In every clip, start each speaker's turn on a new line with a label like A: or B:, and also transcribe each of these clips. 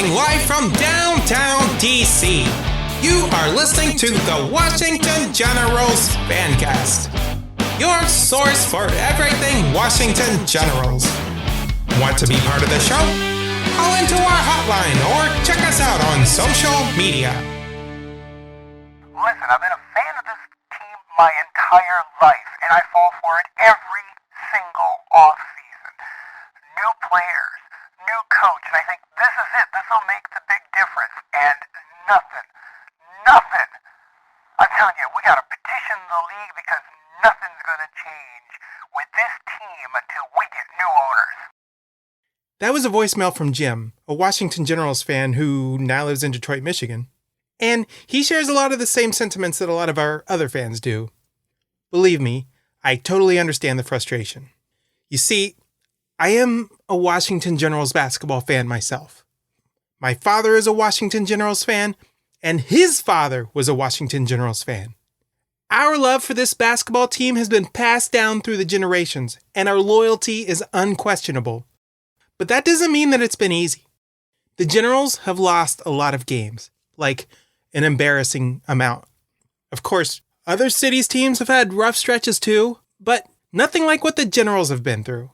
A: Broadcasting live from downtown DC. You are listening to the Washington Generals Fancast, your source for everything Washington Generals. Want to be part of the show? Call into our hotline or check us out on social media.
B: Listen, I've been a fan of this team my entire life, and I fall for it every single off-season. New players, new coach, and I think this is it. This will make the big difference. And nothing, I'm telling you, we got to petition the league because nothing's going to change with this team until we get new owners.
C: That was a voicemail from Jim, a Washington Generals fan who now lives in Detroit, Michigan. And he shares a lot of the same sentiments that a lot of our other fans do. Believe me, I totally understand the frustration. You see, I am a Washington Generals basketball fan myself. My father is a Washington Generals fan, and his father was a Washington Generals fan. Our love for this basketball team has been passed down through the generations, and our loyalty is unquestionable. But that doesn't mean that it's been easy. The Generals have lost a lot of games, like an embarrassing amount. Of course, other cities' teams have had rough stretches too, but nothing like what the Generals have been through.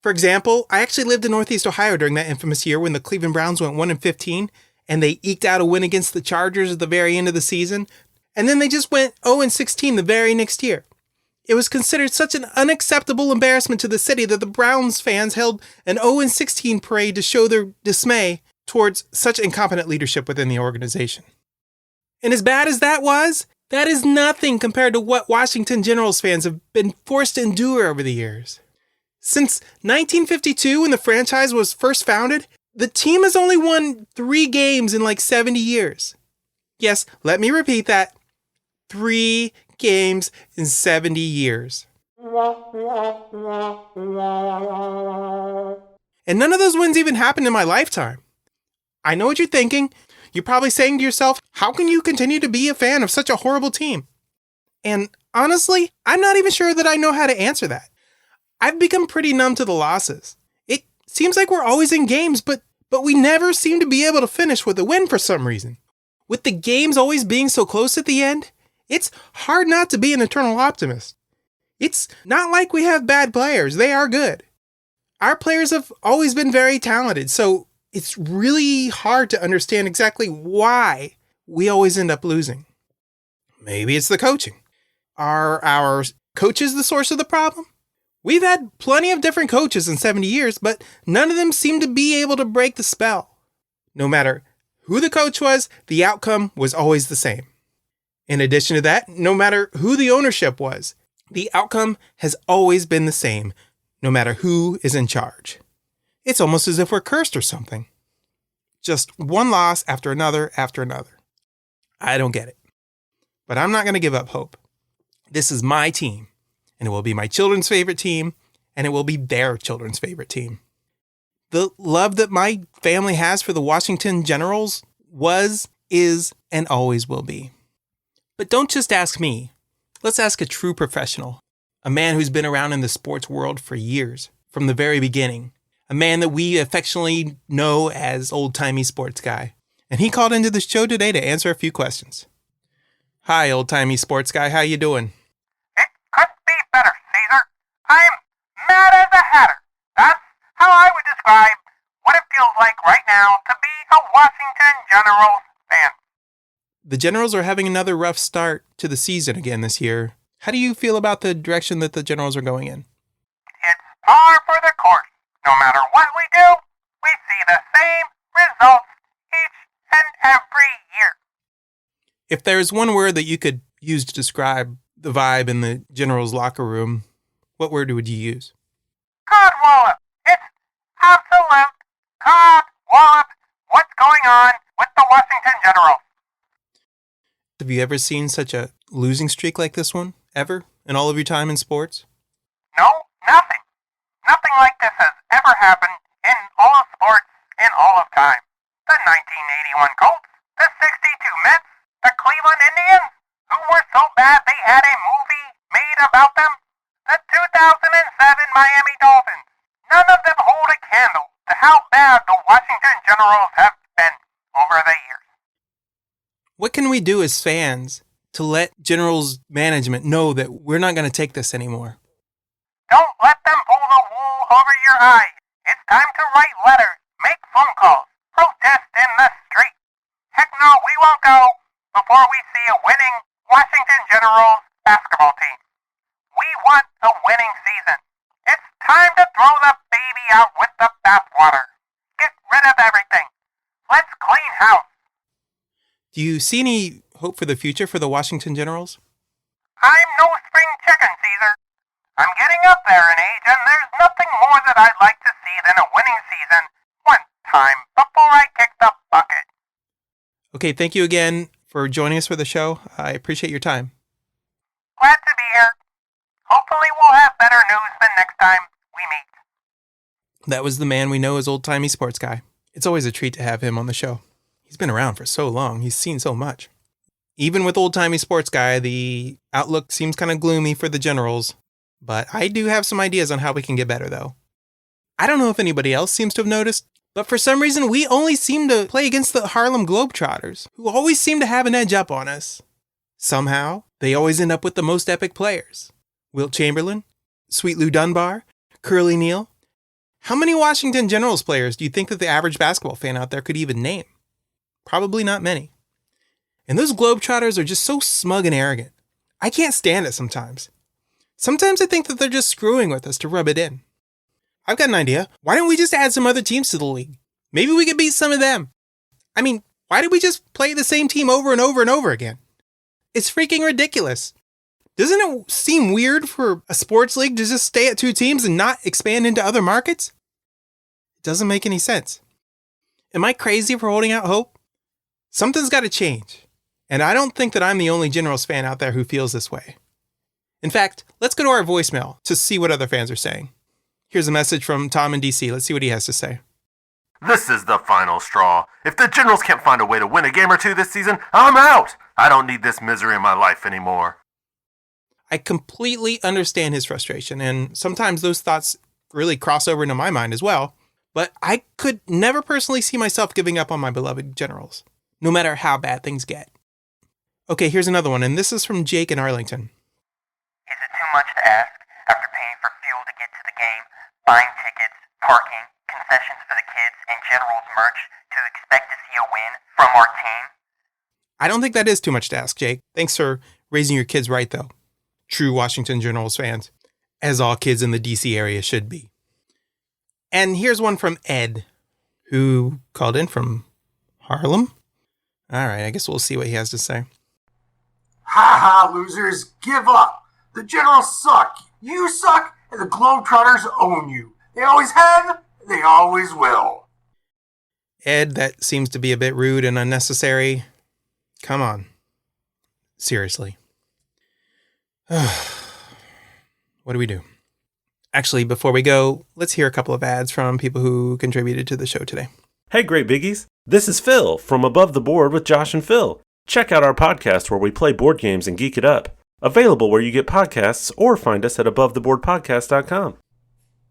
C: For example, I actually lived in Northeast Ohio during that infamous year when the Cleveland Browns went 1-15, and they eked out a win against the Chargers at the very end of the season, and then they just went 0-16 the very next year. It was considered such an unacceptable embarrassment to the city that the Browns fans held an 0-16 parade to show their dismay towards such incompetent leadership within the organization. And as bad as that was, that is nothing compared to what Washington Generals fans have been forced to endure over the years. Since 1952, when the franchise was first founded, the team has only won 3 games in like 70 years. Yes, let me repeat that. 3 games in 70 years. And none of those wins even happened in my lifetime. I know what you're thinking. You're probably saying to yourself, how can you continue to be a fan of such a horrible team? And honestly, I'm not even sure that I know how to answer that. I've become pretty numb to the losses. It seems like we're always in games, but we never seem to be able to finish with a win for some reason. With the games always being so close at the end, it's hard not to be an eternal optimist. It's not like we have bad players. They are good. Our players have always been very talented, so it's really hard to understand exactly why we always end up losing. Maybe it's the coaching. Are our coaches the source of the problem? We've had plenty of different coaches in 70 years, but none of them seem to be able to break the spell. No matter who the coach was, the outcome was always the same. In addition to that, no matter who the ownership was, the outcome has always been the same, no matter who is in charge. It's almost as if we're cursed or something. Just one loss after another after another. I don't get it. But I'm not going to give up hope. This is my team, and it will be my children's favorite team, and it will be their children's favorite team. The love that my family has for the Washington Generals was, is, and always will be. But don't just ask me. Let's ask a true professional, a man who's been around in the sports world for years, from the very beginning. A man that we affectionately know as old-timey sports guy. And he called into the show today to answer a few questions. Hi, old-timey sports guy. How you doing?
B: It could be better, Caesar. I'm mad as a hatter. That's how I would describe what it feels like right now to be a Washington Generals fan.
C: The Generals are having another rough start to the season again this year. How do you feel about the direction that the Generals are going in?
B: It's par for the course. No matter what we do, we see the same results each and every year.
C: If there's one word that you could use to describe the vibe in the Generals locker room, what word would you use?
B: Codwallop. It's absolute codwallop. What's going on with the Washington Generals?
C: Have you ever seen such a losing streak like this one? Ever? In all of your time in sports?
B: No, nothing. Nothing like this has ever happened in all of sports in all of time. The 1981 Colts, the 62 Mets, the Cleveland Indians, who were so bad they had a movie made about them, the 2007 Miami Dolphins. None of them hold a candle to how bad the Washington Generals have
C: we do as fans to let Generals management know that we're not going to take this anymore?
B: Don't let them pull the wool over your eyes. It's time to write letters, make phone calls, protest in the street. Heck no, we won't go before we see a winning Washington Generals basketball team. We want a winning season. It's time to throw the baby out with the bathwater. Get rid of everything. Let's clean house.
C: Do you see any hope for the future for the Washington Generals?
B: I'm no spring chicken, Caesar. I'm getting up there in age, and there's nothing more that I'd like to see than a winning season one time before I kick the bucket.
C: Okay, thank you again for joining us for the show. I appreciate your time.
B: Glad to be here. Hopefully we'll have better news than next time we meet.
C: That was the man we know as Old Timey Sports Guy. It's always a treat to have him on the show. He's been around for so long. He's seen so much. Even with Old Timey Sports Guy, the outlook seems kind of gloomy for the Generals. But I do have some ideas on how we can get better, though. I don't know if anybody else seems to have noticed, but for some reason, we only seem to play against the Harlem Globetrotters, who always seem to have an edge up on us. Somehow, they always end up with the most epic players. Wilt Chamberlain, Sweet Lou Dunbar, Curly Neal. How many Washington Generals players do you think that the average basketball fan out there could even name? Probably not many. And those Globetrotters are just so smug and arrogant. I can't stand it sometimes. Sometimes I think that they're just screwing with us to rub it in. I've got an idea. Why don't we just add some other teams to the league? Maybe we could beat some of them. I mean, why do we just play the same team over and over and over again? It's freaking ridiculous. Doesn't it seem weird for a sports league to just stay at two teams and not expand into other markets? It doesn't make any sense. Am I crazy for holding out hope? Something's got to change. And I don't think that I'm the only Generals fan out there who feels this way. In fact, let's go to our voicemail to see what other fans are saying. Here's a message from Tom in DC. Let's see what he has to say.
D: This is the final straw. If the Generals can't find a way to win a game or two this season, I'm out. I don't need this misery in my life anymore.
C: I completely understand his frustration, and sometimes those thoughts really cross over into my mind as well. But I could never personally see myself giving up on my beloved Generals, no matter how bad things get. Okay, here's another one, and this is from Jake in Arlington.
B: Is it too much to ask, after paying for fuel to get to the game, buying tickets, parking, concessions for the kids, and Generals merch, to expect to see a win from our team?
C: I don't think that is too much to ask, Jake. Thanks for raising your kids right, though. True Washington Generals fans, as all kids in the DC area should be. And here's one from Ed, who called in from Harlem. All right, I guess we'll see what he has to say.
E: Ha ha, losers, give up. The Generals suck. You suck, and the Globetrotters own you. They always have, they always will.
C: Ed, that seems to be a bit rude and unnecessary. Come on. Seriously. What do we do? Actually, before we go, let's hear a couple of ads from people who contributed to the show today.
F: Hey, great biggies. This is Phil from Above the Board with Josh and Phil. Check out our podcast where we play board games and geek it up. Available where you get podcasts or find us at AboveTheBoardPodcast.com.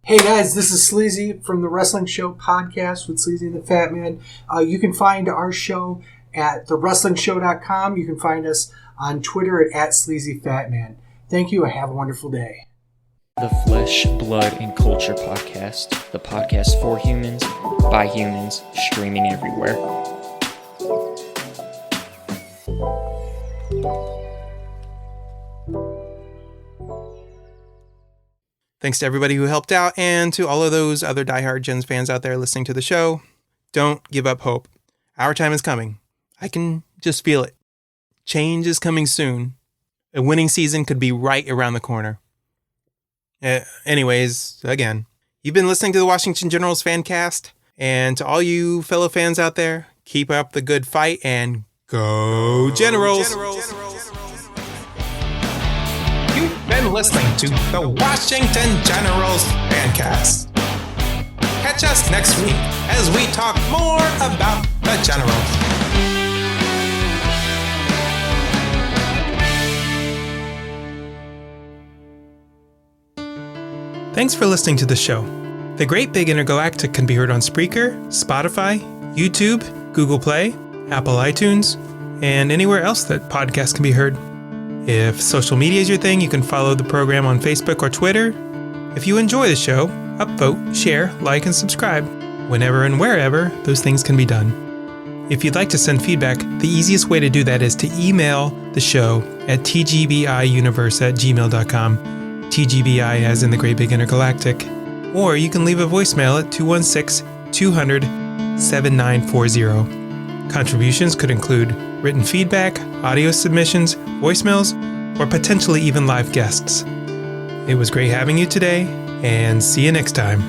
G: Hey guys, this is Sleazy from the Wrestling Show podcast with Sleazy and the Fat Man. You can find our show at TheWrestlingShow.com. You can find us on Twitter at @SleazyFatMan. Thank you and have a wonderful day.
H: The Flesh, Blood, and Culture podcast. The podcast for humans, by humans, streaming everywhere.
C: Thanks to everybody who helped out and to all of those other diehard Gens fans out there listening to the show. Don't give up hope. Our time is coming. I can just feel it. Change is coming soon. A winning season could be right around the corner. Anyways, again, you've been listening to the Washington Generals Fancast. And to all you fellow fans out there, keep up the good fight and go Generals!
A: You've been listening to the Washington Generals Fancast. Catch us next week as we talk more about the Generals.
C: Thanks for listening to the show. The Great Big Intergalactic can be heard on Spreaker, Spotify, YouTube, Google Play, Apple iTunes, and anywhere else that podcasts can be heard. If social media is your thing, you can follow the program on Facebook or Twitter. If you enjoy the show, upvote, share, like, and subscribe. Whenever and wherever those things can be done. If you'd like to send feedback, the easiest way to do that is to email the show at tgbiuniverse@gmail.com. TGBI as in the Great Big Intergalactic. Or you can leave a voicemail at 216-200-7940. Contributions could include written feedback, audio submissions, voicemails, or potentially even live guests. It was great having you today, and see you next time.